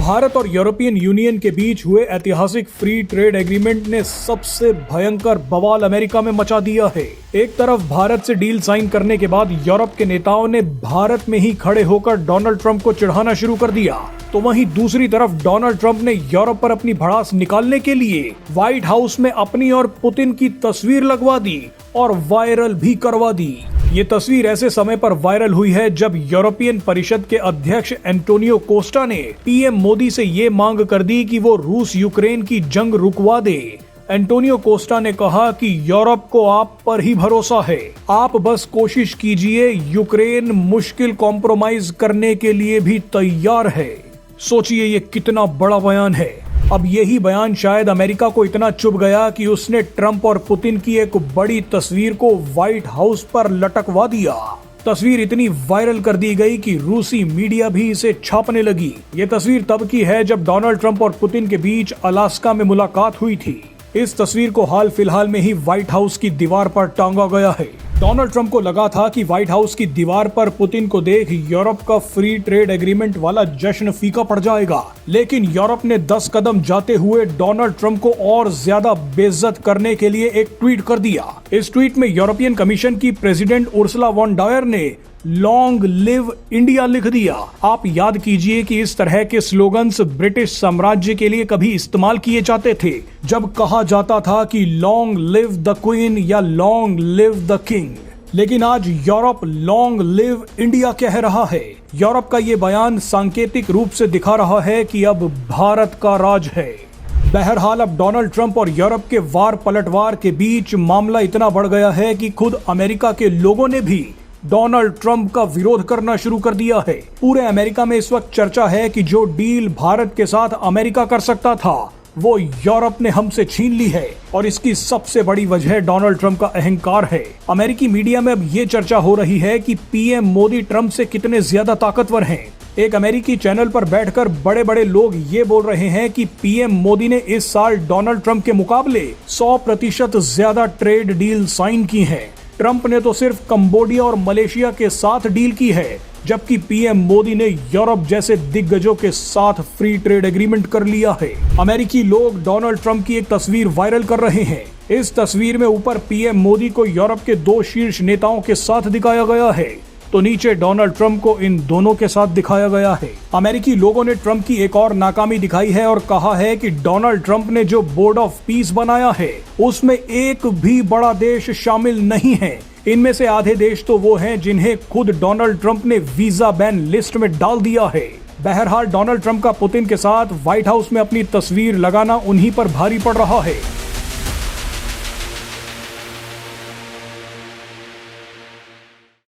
भारत और European union के बीच हुए ऐतिहासिक फ्री ट्रेड एग्रीमेंट ने सबसे भयंकर बवाल अमेरिका में मचा दिया है। एक तरफ भारत से डील साइन करने के बाद यूरोप के नेताओं ने भारत में ही खड़े होकर डोनाल्ड ट्रंप को चिढ़ाना शुरू कर दिया, तो वहीं दूसरी तरफ डोनाल्ड ट्रंप ने यूरोप पर अपनी भड़ास निकालने के लिए व्हाइट हाउस में अपनी और पुतिन की तस्वीर लगवा दी और वायरल भी करवा दी। ये तस्वीर ऐसे समय पर वायरल हुई है जब यूरोपियन परिषद के अध्यक्ष एंटोनियो कोस्टा ने पीएम मोदी से ये मांग कर दी कि वो रूस यूक्रेन की जंग रुकवा दे। एंटोनियो कोस्टा ने कहा कि यूरोप को आप पर ही भरोसा है, आप बस कोशिश कीजिए, यूक्रेन मुश्किल कॉम्प्रोमाइज करने के लिए भी तैयार है। सोचिए ये कितना बड़ा बयान है। अब यही बयान शायद अमेरिका को इतना चुभ गया कि उसने ट्रंप और पुतिन की एक बड़ी तस्वीर को व्हाइट हाउस पर लटकवा दिया। तस्वीर इतनी वायरल कर दी गई कि रूसी मीडिया भी इसे छापने लगी। ये तस्वीर तब की है जब डोनाल्ड ट्रंप और पुतिन के बीच अलास्का में मुलाकात हुई थी। इस तस्वीर को हाल फिलहाल में ही व्हाइट हाउस की दीवार पर टांगा गया है। डोनाल्ड ट्रंप को लगा था कि व्हाइट हाउस की दीवार पर पुतिन को देख यूरोप का फ्री ट्रेड एग्रीमेंट वाला जश्न फीका पड़ जाएगा, लेकिन यूरोप ने 10 कदम जाते हुए डोनाल्ड ट्रंप को और ज्यादा बेइज्जत करने के लिए एक ट्वीट कर दिया। इस ट्वीट में यूरोपियन कमीशन की प्रेसिडेंट उर्सुला वॉन डायर ने लॉन्ग लिव इंडिया लिख दिया। आप याद कीजिए कि इस तरह के स्लोगन्स ब्रिटिश साम्राज्य के लिए कभी इस्तेमाल किए जाते थे, जब कहा जाता था कि लॉन्ग लिव द क्वीन या लॉन्ग लिव द किंग। लेकिन आज यूरोप लॉन्ग लिव इंडिया कह रहा है। यूरोप का ये बयान सांकेतिक रूप से दिखा रहा है कि अब भारत का राज है। बहरहाल अब डोनाल्ड ट्रंप और यूरोप के वार पलटवार के बीच मामला इतना बढ़ गया है कि खुद अमेरिका के लोगों ने भी डोनाल्ड ट्रंप का विरोध करना शुरू कर दिया है। पूरे अमेरिका में इस वक्त चर्चा है कि जो डील भारत के साथ अमेरिका कर सकता था वो यूरोप ने हमसे छीन ली है, और इसकी सबसे बड़ी वजह डोनाल्ड ट्रंप का अहंकार है। अमेरिकी मीडिया में अब ये चर्चा हो रही है कि पीएम मोदी ट्रंप से कितने ज्यादा ताकतवर हैं। एक अमेरिकी चैनल पर बैठकर बड़े बड़े लोग ये बोल रहे हैं कि पीएम मोदी ने इस साल डोनाल्ड ट्रंप के मुकाबले 100% ज्यादा ट्रेड डील साइन की हैं। ट्रंप ने तो सिर्फ कंबोडिया और मलेशिया के साथ डील की है, जबकि पीएम मोदी ने यूरोप जैसे दिग्गजों के साथ फ्री ट्रेड एग्रीमेंट कर लिया है। अमेरिकी लोग डोनाल्ड ट्रंप की एक तस्वीर वायरल कर रहे हैं। इस तस्वीर में ऊपर पीएम मोदी को यूरोप के 2 शीर्ष नेताओं के साथ दिखाया गया है, तो नीचे डोनाल्ड ट्रंप को इन दोनों के साथ दिखाया गया है। अमेरिकी लोगों ने ट्रंप की एक और नाकामी दिखाई है और कहा है कि डोनाल्ड ट्रंप ने जो बोर्ड ऑफ पीस बनाया है उसमें एक भी बड़ा देश शामिल नहीं है। इनमें से आधे देश तो वो हैं जिन्हें खुद डोनाल्ड ट्रंप ने वीजा बैन लिस्ट में डाल दिया है। बहरहाल डोनाल्ड ट्रंप का पुतिन के साथ व्हाइट हाउस में अपनी तस्वीर लगाना उन्हीं पर भारी पड़ रहा है।